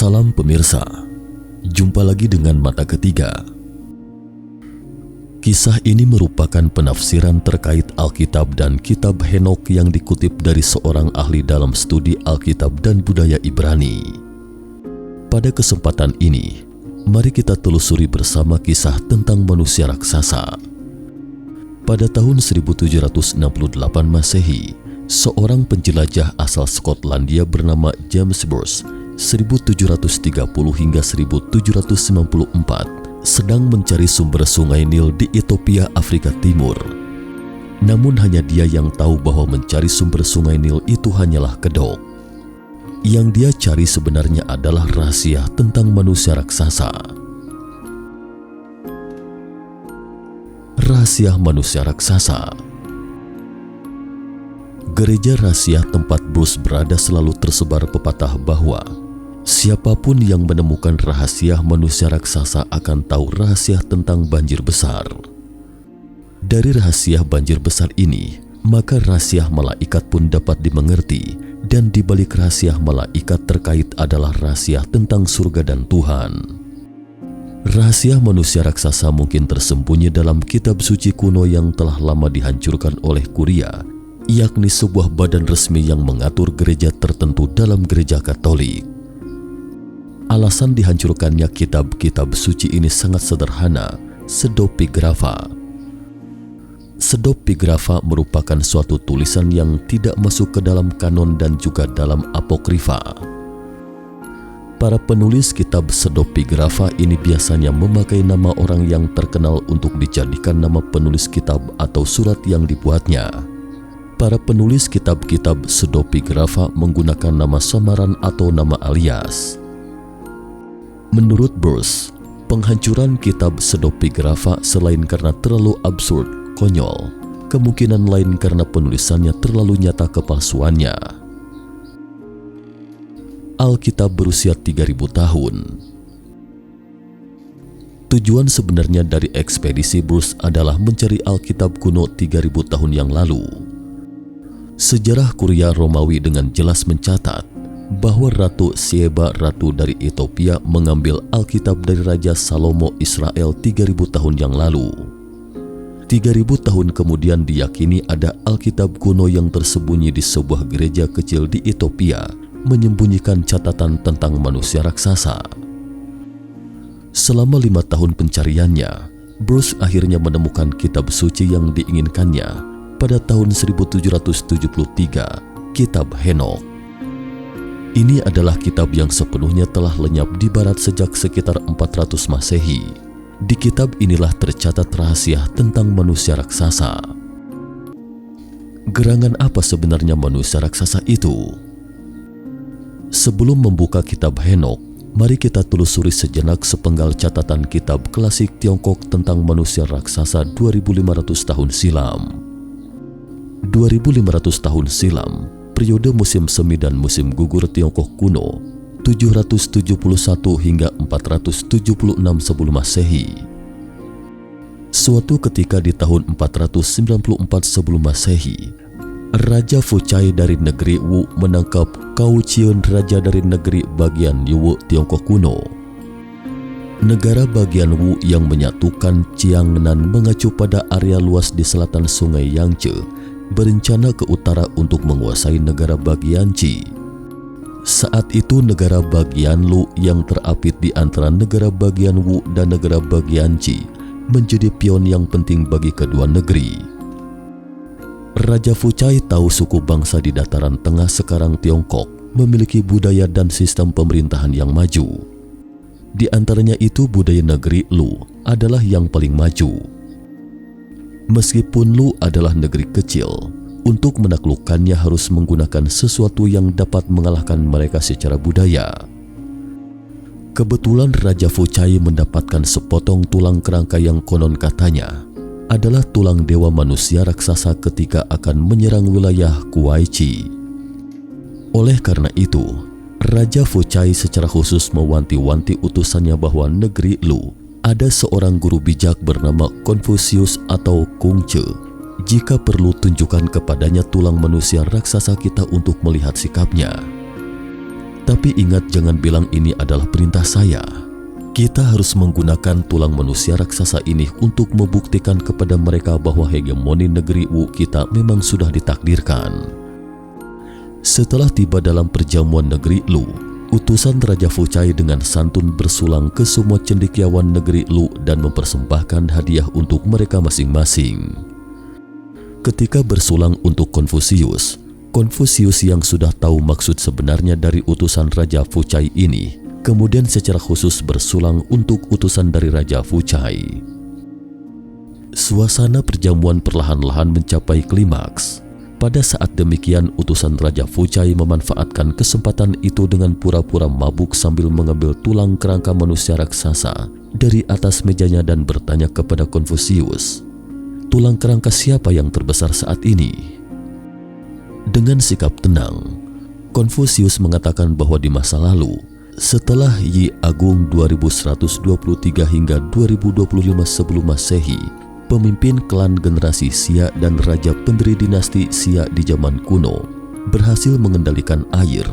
Salam pemirsa, jumpa lagi dengan mata ketiga. Kisah ini merupakan penafsiran terkait Alkitab dan Kitab Henokh yang dikutip dari seorang ahli dalam studi Alkitab dan budaya Ibrani. Pada kesempatan ini, mari kita telusuri bersama kisah tentang manusia raksasa. Pada tahun 1768 Masehi, seorang penjelajah asal Skotlandia bernama James Bruce 1730 hingga 1794 sedang mencari sumber sungai Nil di Ethiopia, Afrika Timur. Namun hanya dia yang tahu bahwa mencari sumber sungai Nil itu hanyalah kedok. Yang dia cari sebenarnya adalah rahasia tentang manusia raksasa. Rahasia manusia raksasa. Gereja rahasia tempat Bruce berada selalu tersebar pepatah bahwa siapapun yang menemukan rahasia manusia raksasa akan tahu rahasia tentang banjir besar. Dari rahasia banjir besar ini, maka rahasia malaikat pun dapat dimengerti, dan di balik rahasia malaikat terkait adalah rahasia tentang surga dan Tuhan. Rahasia manusia raksasa mungkin tersembunyi dalam kitab suci kuno yang telah lama dihancurkan oleh Kuria, yakni sebuah badan resmi yang mengatur gereja tertentu dalam gereja Katolik. Alasan dihancurkannya kitab-kitab suci ini sangat sederhana, pseudepigrafa. Pseudepigrafa merupakan suatu tulisan yang tidak masuk ke dalam kanon dan juga dalam apokrifa. Para penulis kitab pseudepigrafa ini biasanya memakai nama orang yang terkenal untuk dijadikan nama penulis kitab atau surat yang dibuatnya. Para penulis kitab-kitab pseudepigrafa menggunakan nama samaran atau nama alias. Menurut Bruce, penghancuran kitab pseudepigrafa selain karena terlalu absurd, konyol, kemungkinan lain karena penulisannya terlalu nyata kepalsuannya. Alkitab berusia 3000 tahun. Tujuan sebenarnya dari ekspedisi Bruce adalah mencari Alkitab kuno 3000 tahun yang lalu. Sejarah Kuria Romawi dengan jelas mencatat bahwa Ratu Sheba, ratu dari Ethiopia, mengambil Alkitab dari Raja Salomo Israel 3000 tahun yang lalu. 3000 tahun kemudian diyakini ada Alkitab kuno yang tersembunyi di sebuah gereja kecil di Ethiopia, menyembunyikan catatan tentang manusia raksasa. Selama 5 tahun pencariannya, Bruce akhirnya menemukan kitab suci yang diinginkannya pada tahun 1773, Kitab Henokh. Ini adalah kitab yang sepenuhnya telah lenyap di barat sejak sekitar 400 Masehi. Di kitab inilah tercatat rahasia tentang manusia raksasa. Gerangan apa sebenarnya manusia raksasa itu? Sebelum membuka kitab Henokh, mari kita telusuri sejenak sepenggal catatan kitab klasik Tiongkok tentang manusia raksasa 2500 tahun silam. 2500 tahun silam, periode musim semi dan musim gugur Tiongkok kuno, 771 hingga 476 sebelum Masehi. Suatu ketika di tahun 494 sebelum Masehi, Raja Fuchai dari negeri Wu menangkap Cao Qian, raja dari negeri bagian Yuwu Tiongkok kuno. Negara bagian Wu yang menyatukan Qiangnan mengacu pada area luas di selatan sungai Yangtze, berencana ke utara untuk menguasai negara bagian Qi. Saat itu negara bagian Lu yang terapit di antara negara bagian Wu dan negara bagian Qi menjadi pion yang penting bagi kedua negeri. Raja Fuchai tahu suku bangsa di dataran tengah sekarang Tiongkok memiliki budaya dan sistem pemerintahan yang maju. Di antaranya itu budaya negeri Lu adalah yang paling maju. Meskipun Lu adalah negeri kecil, untuk menaklukkannya harus menggunakan sesuatu yang dapat mengalahkan mereka secara budaya. Kebetulan Raja Fuchai mendapatkan sepotong tulang kerangka yang konon katanya adalah tulang dewa manusia raksasa ketika akan menyerang wilayah Kuai-Chi. Oleh karena itu, Raja Fuchai secara khusus mewanti-wanti utusannya bahwa negeri Lu ada seorang guru bijak bernama Konfusius atau Kungce. Jika perlu, tunjukkan kepadanya tulang manusia raksasa kita untuk melihat sikapnya. Tapi ingat, jangan bilang ini adalah perintah saya. Kita harus menggunakan tulang manusia raksasa ini untuk membuktikan kepada mereka bahwa hegemoni negeri Wu kita memang sudah ditakdirkan. Setelah tiba dalam perjamuan negeri Lu, utusan Raja Fucai dengan santun bersulang ke semua cendekiawan negeri Lu dan mempersembahkan hadiah untuk mereka masing-masing. Ketika bersulang untuk Konfusius, Konfusius yang sudah tahu maksud sebenarnya dari utusan Raja Fucai ini, kemudian secara khusus bersulang untuk utusan dari Raja Fucai. Suasana perjamuan perlahan-lahan mencapai klimaks. Pada saat demikian, utusan Raja Fucai memanfaatkan kesempatan itu dengan pura-pura mabuk sambil mengambil tulang kerangka manusia raksasa dari atas mejanya dan bertanya kepada Konfusius, "Tulang kerangka siapa yang terbesar saat ini?" Dengan sikap tenang, Konfusius mengatakan bahwa di masa lalu, setelah Yi Agung 2123 hingga 2025 sebelum Masehi, pemimpin klan generasi Xia dan raja pendiri dinasti Xia di zaman kuno berhasil mengendalikan air.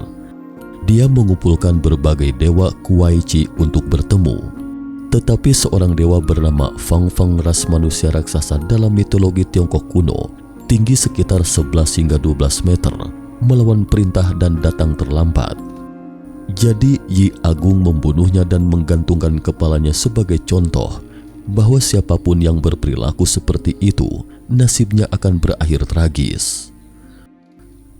Dia mengumpulkan berbagai dewa Kuai Chi untuk bertemu. Tetapi seorang dewa bernama Fang Fang ras manusia raksasa dalam mitologi Tiongkok kuno, tinggi sekitar 11 hingga 12 meter, melawan perintah dan datang terlambat. Jadi Yi Agung membunuhnya dan menggantungkan kepalanya sebagai contoh bahwa siapapun yang berperilaku seperti itu, nasibnya akan berakhir tragis.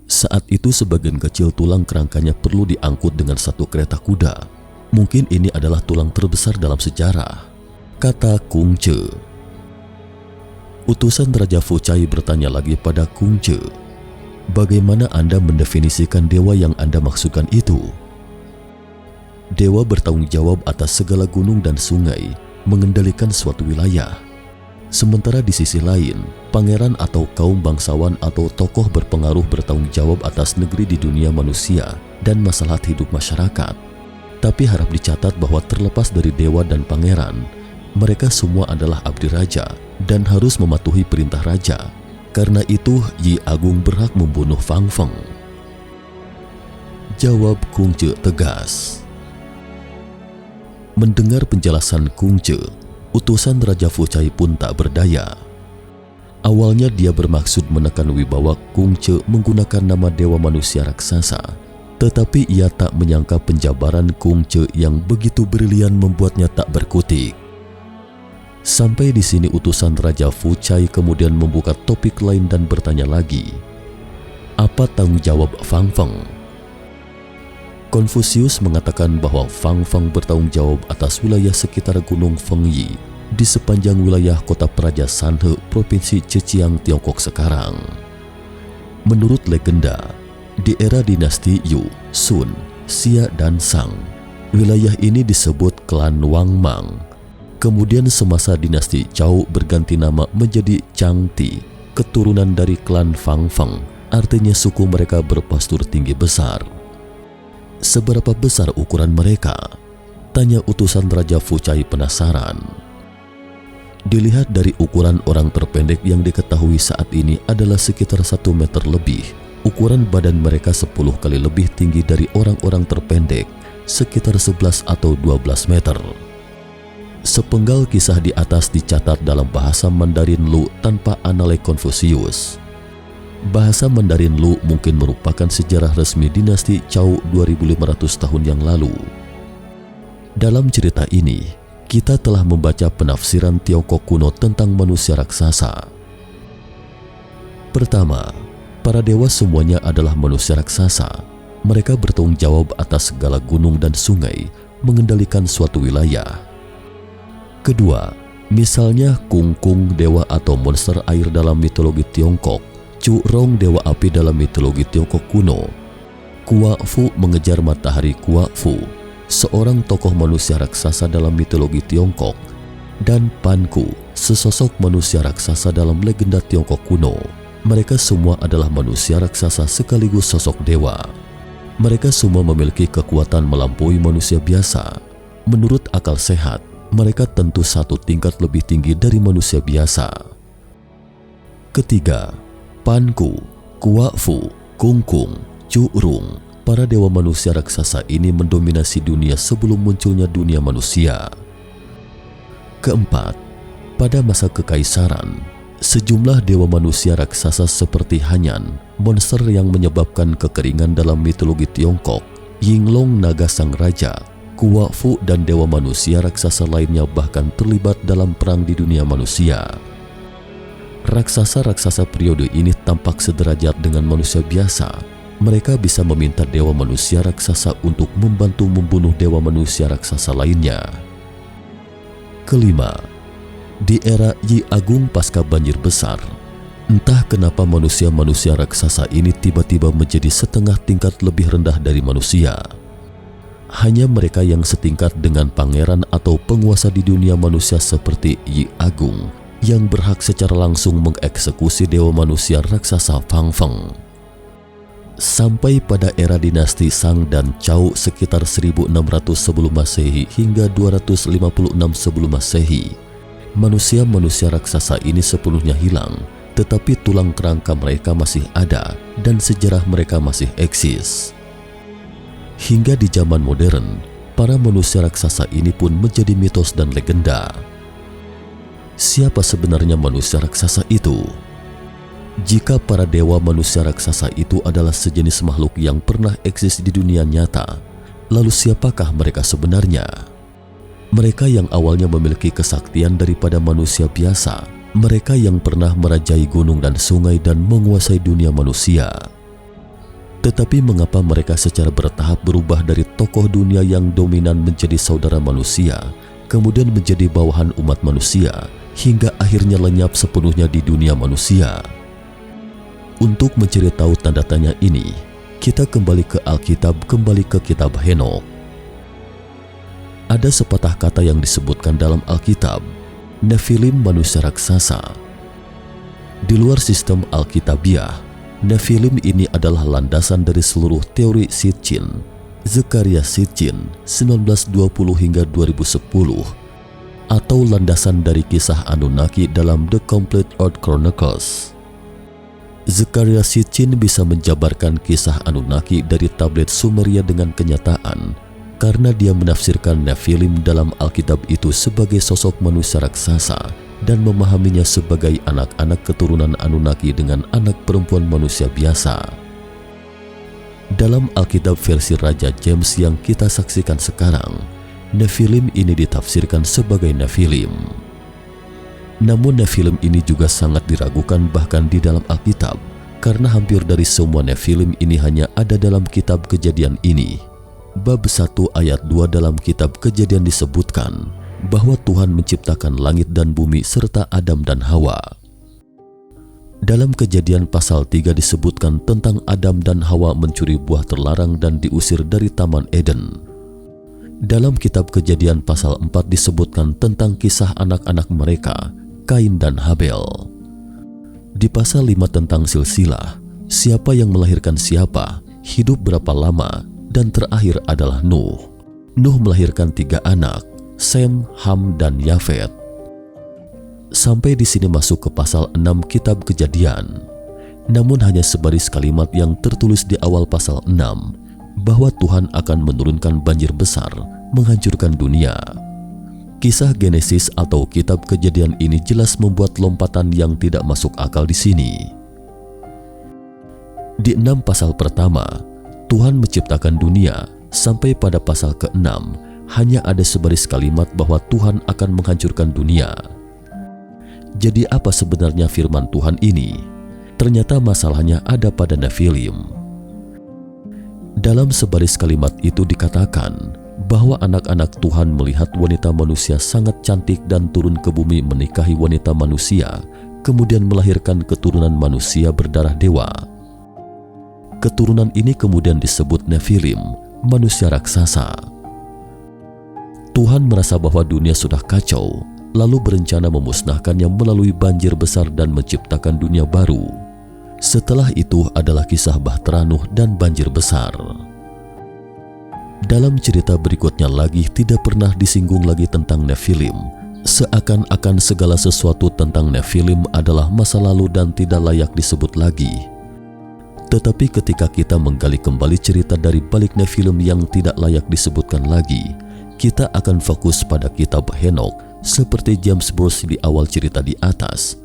Saat itu sebagian kecil tulang kerangkanya perlu diangkut dengan satu kereta kuda. Mungkin ini adalah tulang terbesar dalam sejarah, kata Kung Ce. Utusan Raja Fucai bertanya lagi pada Kung Ce, "Bagaimana Anda mendefinisikan dewa yang Anda maksudkan itu?" Dewa bertanggung jawab atas segala gunung dan sungai, mengendalikan suatu wilayah. Sementara di sisi lain, pangeran atau kaum bangsawan atau tokoh berpengaruh bertanggung jawab atas negeri di dunia manusia dan masalah hidup masyarakat. Tapi harap dicatat bahwa terlepas dari dewa dan pangeran, mereka semua adalah abdi raja dan harus mematuhi perintah raja. Karena itu, Yi Agung berhak membunuh Fang Feng. Jawab Kung Ce tegas. Mendengar penjelasan Kung Ce, utusan Raja Fucai pun tak berdaya. Awalnya dia bermaksud menekan wibawa Kung Ce menggunakan nama dewa manusia raksasa, tetapi ia tak menyangka penjabaran Kung Ce yang begitu brilian membuatnya tak berkutik. Sampai di sini utusan Raja Fucai kemudian membuka topik lain dan bertanya lagi, "Apa tanggung jawab Fang Feng?" Konfusius mengatakan bahwa Fang Feng bertanggung jawab atas wilayah sekitar Gunung Fengyi di sepanjang wilayah kota Praja Sanhe, Provinsi Zhejiang, Tiongkok sekarang. Menurut legenda, di era dinasti Yu, Sun, Xia, dan Shang, wilayah ini disebut klan Wang Mang. Kemudian semasa dinasti Zhou berganti nama menjadi Changti, keturunan dari klan Fang Feng, artinya suku mereka berpostur tinggi besar. "Seberapa besar ukuran mereka?" tanya utusan Raja Fucai penasaran. Dilihat dari ukuran orang terpendek yang diketahui saat ini adalah sekitar 1 meter lebih. Ukuran badan mereka 10 kali lebih tinggi dari orang-orang terpendek, sekitar 11 atau 12 meter. Sepenggal kisah di atas dicatat dalam bahasa Mandarin Lu tanpa analek Konfusius. Bahasa Mandarin Lu mungkin merupakan sejarah resmi dinasti Zhou 2500 tahun yang lalu. Dalam cerita ini, kita telah membaca penafsiran Tiongkok kuno tentang manusia raksasa. Pertama, para dewa semuanya adalah manusia raksasa. Mereka bertanggung jawab atas segala gunung dan sungai, mengendalikan suatu wilayah. Kedua, misalnya Kung Kung, dewa atau monster air dalam mitologi Tiongkok, Chu Rong, dewa api dalam mitologi Tiongkok kuno, Kua Fu mengejar matahari Kua Fu, seorang tokoh manusia raksasa dalam mitologi Tiongkok, dan Pan Ku, sesosok manusia raksasa dalam legenda Tiongkok kuno. Mereka semua adalah manusia raksasa sekaligus sosok dewa. Mereka semua memiliki kekuatan melampaui manusia biasa. Menurut akal sehat, mereka tentu satu tingkat lebih tinggi dari manusia biasa. Ketiga, Pan Ku, Kua Fu, Kung Kung, Chu Rong, para dewa manusia raksasa ini mendominasi dunia sebelum munculnya dunia manusia. Keempat, pada masa kekaisaran, sejumlah dewa manusia raksasa seperti Hanyan, monster yang menyebabkan kekeringan dalam mitologi Tiongkok, Yinglong naga sang raja, Kua Fu dan dewa manusia raksasa lainnya bahkan terlibat dalam perang di dunia manusia. Raksasa-raksasa periode ini tampak sederajat dengan manusia biasa. Mereka bisa meminta dewa manusia raksasa untuk membantu membunuh dewa manusia raksasa lainnya. Kelima, di era Yi Agung pasca banjir besar, entah kenapa manusia-manusia raksasa ini tiba-tiba menjadi setengah tingkat lebih rendah dari manusia. Hanya mereka yang setingkat dengan pangeran atau penguasa di dunia manusia seperti Yi Agung yang berhak secara langsung mengeksekusi dewa manusia raksasa Fang Feng. Sampai pada era dinasti Shang dan Zhou sekitar 1600 sebelum Masehi hingga 256 sebelum Masehi, manusia-manusia raksasa ini sepenuhnya hilang, tetapi tulang kerangka mereka masih ada dan sejarah mereka masih eksis. Hingga di zaman modern, para manusia raksasa ini pun menjadi mitos dan legenda. Siapa sebenarnya manusia raksasa itu? Jika para dewa manusia raksasa itu adalah sejenis makhluk yang pernah eksis di dunia nyata, lalu siapakah mereka sebenarnya? Mereka yang awalnya memiliki kesaktian daripada manusia biasa, mereka yang pernah merajai gunung dan sungai dan menguasai dunia manusia. Tetapi mengapa mereka secara bertahap berubah dari tokoh dunia yang dominan menjadi saudara manusia, kemudian menjadi bawahan umat manusia, hingga akhirnya lenyap sepenuhnya di dunia manusia? Untuk mencari tahu tanda tanya ini, kita kembali ke Alkitab, kembali ke kitab Henokh. Ada sepatah kata yang disebutkan dalam Alkitab, Nephilim manusia raksasa. Di luar sistem Alkitabiah, Nephilim ini adalah landasan dari seluruh teori Sitchin, Zekaria Sitchin 1920 hingga 2010, atau landasan dari kisah Anunnaki dalam The Complete Earth Chronicles. Zekaria Sitchin bisa menjabarkan kisah Anunnaki dari tablet Sumeria dengan kenyataan, karena dia menafsirkan Nephilim dalam Alkitab itu sebagai sosok manusia raksasa dan memahaminya sebagai anak-anak keturunan Anunnaki dengan anak perempuan manusia biasa. Dalam Alkitab versi Raja James yang kita saksikan sekarang, Nephilim ini ditafsirkan sebagai Nephilim. Namun Nephilim ini juga sangat diragukan bahkan di dalam Alkitab, karena hampir dari semua Nephilim ini hanya ada dalam kitab Kejadian ini. Bab 1 ayat 2 dalam kitab Kejadian disebutkan bahwa Tuhan menciptakan langit dan bumi serta Adam dan Hawa. Dalam Kejadian pasal 3 disebutkan tentang Adam dan Hawa mencuri buah terlarang dan diusir dari Taman Eden. Dalam kitab Kejadian pasal 4 disebutkan tentang kisah anak-anak mereka, Kain dan Habel. Di pasal 5 tentang silsilah, siapa yang melahirkan siapa, hidup berapa lama, dan terakhir adalah Nuh. Nuh melahirkan 3 anak, Sem, Ham, dan Yafet. Sampai di sini masuk ke pasal 6 kitab Kejadian. Namun hanya sebaris kalimat yang tertulis di awal pasal 6 bahwa Tuhan akan menurunkan banjir besar, menghancurkan dunia. Kisah Genesis atau kitab Kejadian ini jelas membuat lompatan yang tidak masuk akal di sini. Di 6 pasal pertama, Tuhan menciptakan dunia, sampai pada pasal ke-6 hanya ada sebaris kalimat bahwa Tuhan akan menghancurkan dunia. Jadi apa sebenarnya firman Tuhan ini? Ternyata masalahnya ada pada Nephilim. Dalam sebaris kalimat itu dikatakan bahwa anak-anak Tuhan melihat wanita manusia sangat cantik dan turun ke bumi menikahi wanita manusia, kemudian melahirkan keturunan manusia berdarah dewa. Keturunan ini kemudian disebut Nephilim, manusia raksasa. Tuhan merasa bahwa dunia sudah kacau, lalu berencana memusnahkannya melalui banjir besar dan menciptakan dunia baru. Setelah itu adalah kisah Bahtera Nuh dan banjir besar. Dalam cerita berikutnya lagi tidak pernah disinggung lagi tentang Nephilim, seakan-akan segala sesuatu tentang Nephilim adalah masa lalu dan tidak layak disebut lagi. Tetapi ketika kita menggali kembali cerita dari balik Nephilim yang tidak layak disebutkan lagi, kita akan fokus pada kitab Henokh seperti James Bruce di awal cerita di atas,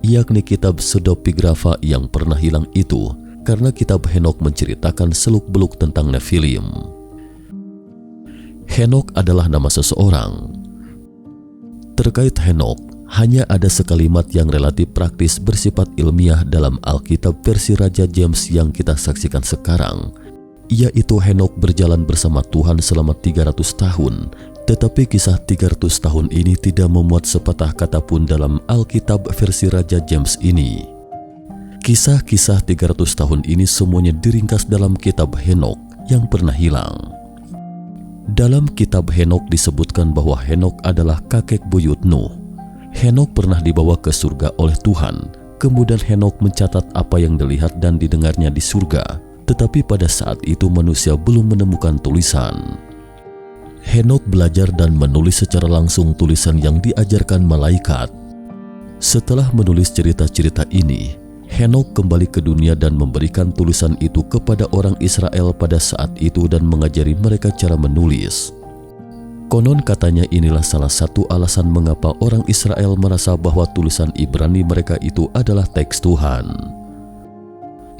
yakni kitab pseudepigrafa yang pernah hilang itu, karena kitab Henokh menceritakan seluk-beluk tentang Nephilim. Henokh adalah nama seseorang. Terkait Henokh, hanya ada sekalimat yang relatif praktis bersifat ilmiah dalam Alkitab versi Raja James yang kita saksikan sekarang, yaitu Henokh berjalan bersama Tuhan selama 300 tahun, tetapi kisah 300 tahun ini tidak memuat sepatah kata pun dalam Alkitab versi Raja James ini. Kisah-kisah 300 tahun ini semuanya diringkas dalam kitab Henokh yang pernah hilang. Dalam kitab Henokh disebutkan bahwa Henokh adalah kakek buyut Nuh. Henokh pernah dibawa ke surga oleh Tuhan. Kemudian Henokh mencatat apa yang dilihat dan didengarnya di surga, tetapi pada saat itu manusia belum menemukan tulisan. Henokh belajar dan menulis secara langsung tulisan yang diajarkan malaikat. Setelah menulis cerita-cerita ini, Henokh kembali ke dunia dan memberikan tulisan itu kepada orang Israel pada saat itu dan mengajari mereka cara menulis. Konon katanya inilah salah satu alasan mengapa orang Israel merasa bahwa tulisan Ibrani mereka itu adalah teks Tuhan.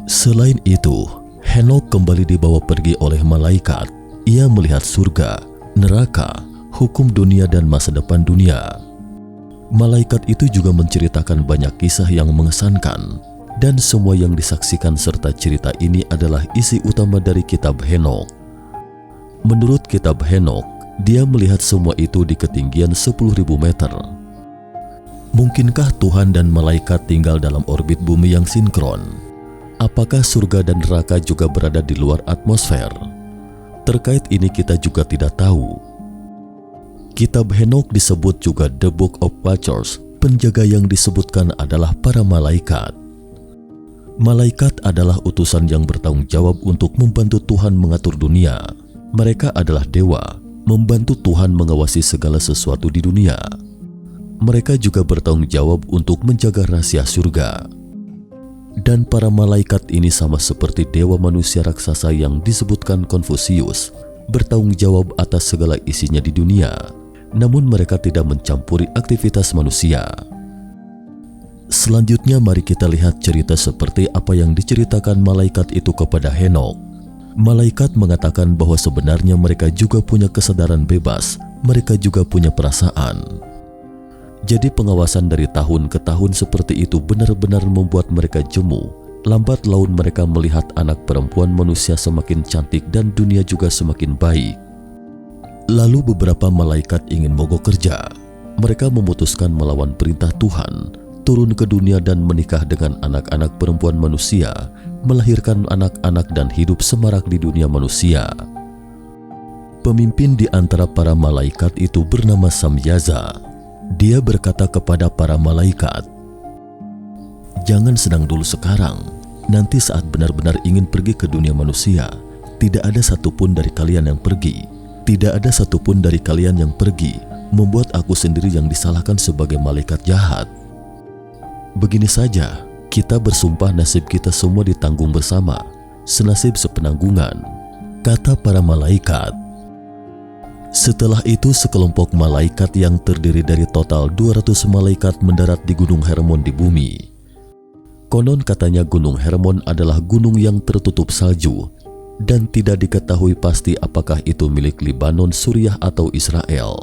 Selain itu, Henokh kembali dibawa pergi oleh malaikat. Ia melihat surga, neraka, hukum dunia dan masa depan dunia. Malaikat itu juga menceritakan banyak kisah yang mengesankan, dan semua yang disaksikan serta cerita ini adalah isi utama dari kitab Henokh. Menurut kitab Henokh, dia melihat semua itu di ketinggian 10.000 meter. Mungkinkah Tuhan dan malaikat tinggal dalam orbit bumi yang sinkron? Apakah surga dan neraka juga berada di luar atmosfer? Terkait ini kita juga tidak tahu. Kitab Henokh disebut juga The Book of Watchers. Penjaga yang disebutkan adalah para malaikat. Malaikat adalah utusan yang bertanggung jawab untuk membantu Tuhan mengatur dunia. Mereka adalah dewa, membantu Tuhan mengawasi segala sesuatu di dunia. Mereka juga bertanggung jawab untuk menjaga rahasia surga. Dan para malaikat ini sama seperti dewa manusia raksasa yang disebutkan Konfusius, bertanggung jawab atas segala isinya di dunia, namun mereka tidak mencampuri aktivitas manusia. Selanjutnya mari kita lihat cerita seperti apa yang diceritakan malaikat itu kepada Henokh. Malaikat mengatakan bahwa sebenarnya mereka juga punya kesadaran bebas, mereka juga punya perasaan. Jadi pengawasan dari tahun ke tahun seperti itu benar-benar membuat mereka jemu. Lambat laun mereka melihat anak perempuan manusia semakin cantik dan dunia juga semakin baik. Lalu beberapa malaikat ingin mogok kerja. Mereka memutuskan melawan perintah Tuhan, turun ke dunia dan menikah dengan anak-anak perempuan manusia, melahirkan anak-anak dan hidup semarak di dunia manusia. Pemimpin di antara para malaikat itu bernama Samyaza. Dia berkata kepada para malaikat, "Jangan senang dulu sekarang, nanti saat benar-benar ingin pergi ke dunia manusia, tidak ada satupun dari kalian yang pergi. Tidak ada satupun dari kalian yang pergi, membuat aku sendiri yang disalahkan sebagai malaikat jahat. Begini saja, kita bersumpah nasib kita semua ditanggung bersama, senasib sepenanggungan," kata para malaikat. Setelah itu sekelompok malaikat yang terdiri dari total 200 malaikat mendarat di Gunung Hermon di bumi. Konon katanya Gunung Hermon adalah gunung yang tertutup salju dan tidak diketahui pasti apakah itu milik Libanon, Suriah atau Israel.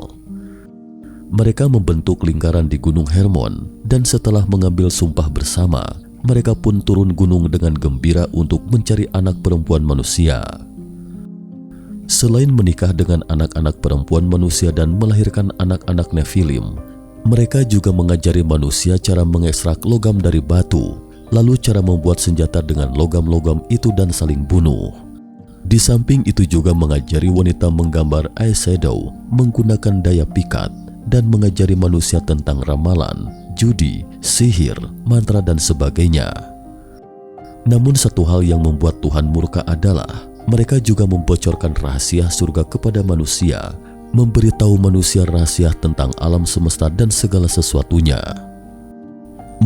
Mereka membentuk lingkaran di Gunung Hermon dan setelah mengambil sumpah bersama, mereka pun turun gunung dengan gembira untuk mencari anak perempuan manusia. Selain menikah dengan anak-anak perempuan manusia dan melahirkan anak-anak Nephilim, mereka juga mengajari manusia cara mengekstrak logam dari batu, lalu cara membuat senjata dengan logam-logam itu dan saling bunuh. Di samping itu juga mengajari wanita menggambar eyeshadow menggunakan daya pikat dan mengajari manusia tentang ramalan, judi, sihir, mantra dan sebagainya. Namun satu hal yang membuat Tuhan murka adalah mereka juga membocorkan rahasia surga kepada manusia, memberitahu manusia rahasia tentang alam semesta dan segala sesuatunya.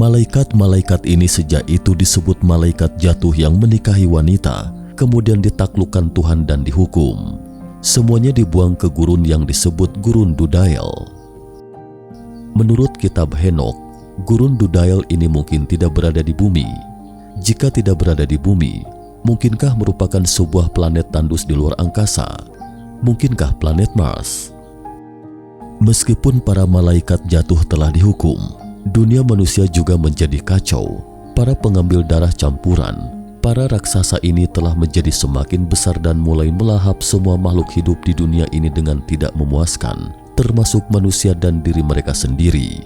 Malaikat-malaikat ini sejak itu disebut malaikat jatuh yang menikahi wanita, kemudian ditaklukkan Tuhan dan dihukum. Semuanya dibuang ke gurun yang disebut gurun Dudael. Menurut kitab Henokh, gurun Dudael ini mungkin tidak berada di bumi. Jika tidak berada di bumi, mungkinkah merupakan sebuah planet tandus di luar angkasa? Mungkinkah planet Mars? Meskipun para malaikat jatuh telah dihukum, dunia manusia juga menjadi kacau. Para pengambil darah campuran, para raksasa ini telah menjadi semakin besar dan mulai melahap semua makhluk hidup di dunia ini dengan tidak memuaskan, termasuk manusia dan diri mereka sendiri.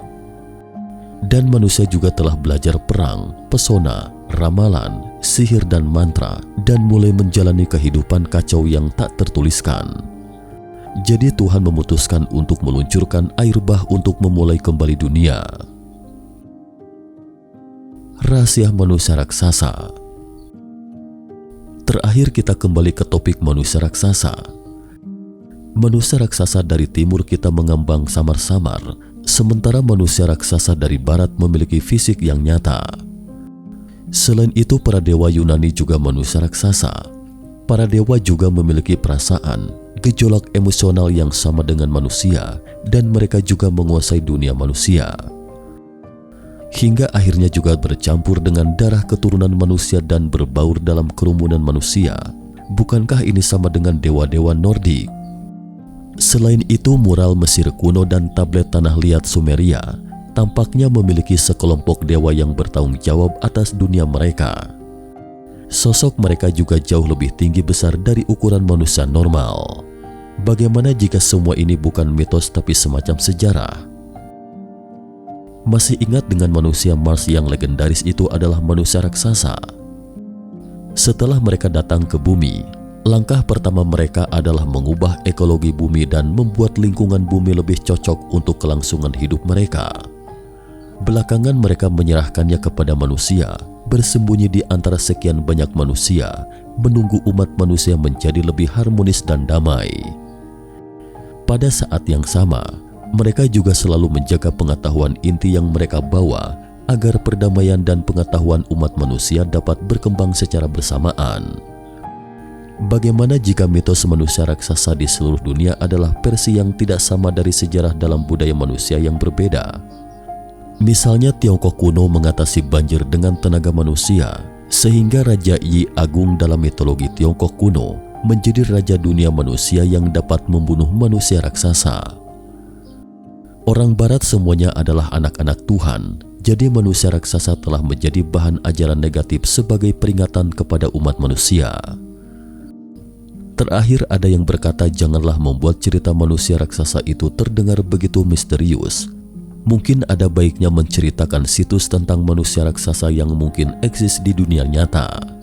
Dan manusia juga telah belajar perang, pesona, ramalan, sihir dan mantra, dan mulai menjalani kehidupan kacau yang tak tertuliskan. Jadi Tuhan memutuskan untuk meluncurkan air bah untuk memulai kembali dunia. Rahasia manusia raksasa. Terakhir kita kembali ke topik manusia raksasa. Manusia raksasa dari timur kita mengambang samar-samar, sementara manusia raksasa dari barat memiliki fisik yang nyata. Selain itu, para dewa Yunani juga manusia raksasa. Para dewa juga memiliki perasaan, gejolak emosional yang sama dengan manusia, dan mereka juga menguasai dunia manusia. Hingga akhirnya juga bercampur dengan darah keturunan manusia dan berbaur dalam kerumunan manusia. Bukankah ini sama dengan dewa-dewa Nordik? Selain itu, mural Mesir kuno dan tablet tanah liat Sumeria tampaknya memiliki sekelompok dewa yang bertanggung jawab atas dunia mereka. Sosok mereka juga jauh lebih tinggi besar dari ukuran manusia normal. Bagaimana jika semua ini bukan mitos tapi semacam sejarah? Masih ingat dengan manusia Mars yang legendaris itu adalah manusia raksasa? Setelah mereka datang ke bumi, langkah pertama mereka adalah mengubah ekologi bumi dan membuat lingkungan bumi lebih cocok untuk kelangsungan hidup mereka. Belakangan mereka menyerahkannya kepada manusia, bersembunyi di antara sekian banyak manusia, menunggu umat manusia menjadi lebih harmonis dan damai. Pada saat yang sama, mereka juga selalu menjaga pengetahuan inti yang mereka bawa agar perdamaian dan pengetahuan umat manusia dapat berkembang secara bersamaan. Bagaimana jika mitos manusia raksasa di seluruh dunia adalah versi yang tidak sama dari sejarah dalam budaya manusia yang berbeda? Misalnya Tiongkok kuno mengatasi banjir dengan tenaga manusia, sehingga Raja Yi Agung dalam mitologi Tiongkok kuno menjadi raja dunia manusia yang dapat membunuh manusia raksasa. Orang barat semuanya adalah anak-anak Tuhan, jadi manusia raksasa telah menjadi bahan ajaran negatif sebagai peringatan kepada umat manusia. Terakhir ada yang berkata janganlah membuat cerita manusia raksasa itu terdengar begitu misterius. Mungkin ada baiknya menceritakan situs tentang manusia raksasa yang mungkin eksis di dunia nyata.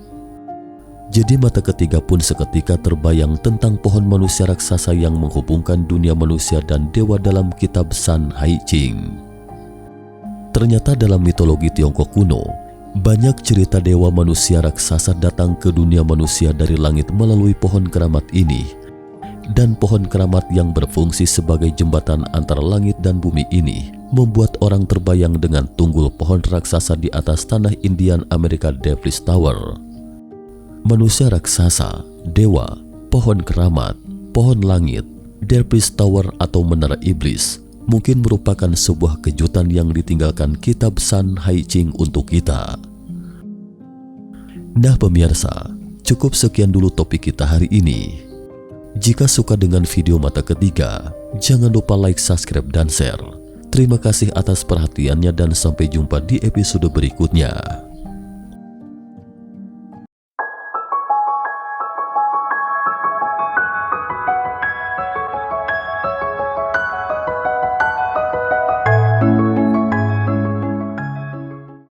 Jadi mata ketiga pun seketika terbayang tentang pohon manusia raksasa yang menghubungkan dunia manusia dan dewa dalam kitab San Hai Ching. Ternyata dalam mitologi Tiongkok kuno, banyak cerita dewa manusia raksasa datang ke dunia manusia dari langit melalui pohon keramat ini. Dan pohon keramat yang berfungsi sebagai jembatan antara langit dan bumi ini membuat orang terbayang dengan tunggul pohon raksasa di atas tanah Indian Amerika Devil's Tower. Manusia raksasa, dewa, pohon keramat, pohon langit, Devil's Tower atau menara iblis mungkin merupakan sebuah kejutan yang ditinggalkan kitab San Hai Ching untuk kita. Nah pemirsa, cukup sekian dulu topik kita hari ini. Jika suka dengan video mata ketiga, jangan lupa like, subscribe, dan share. Terima kasih atas perhatiannya dan sampai jumpa di episode berikutnya.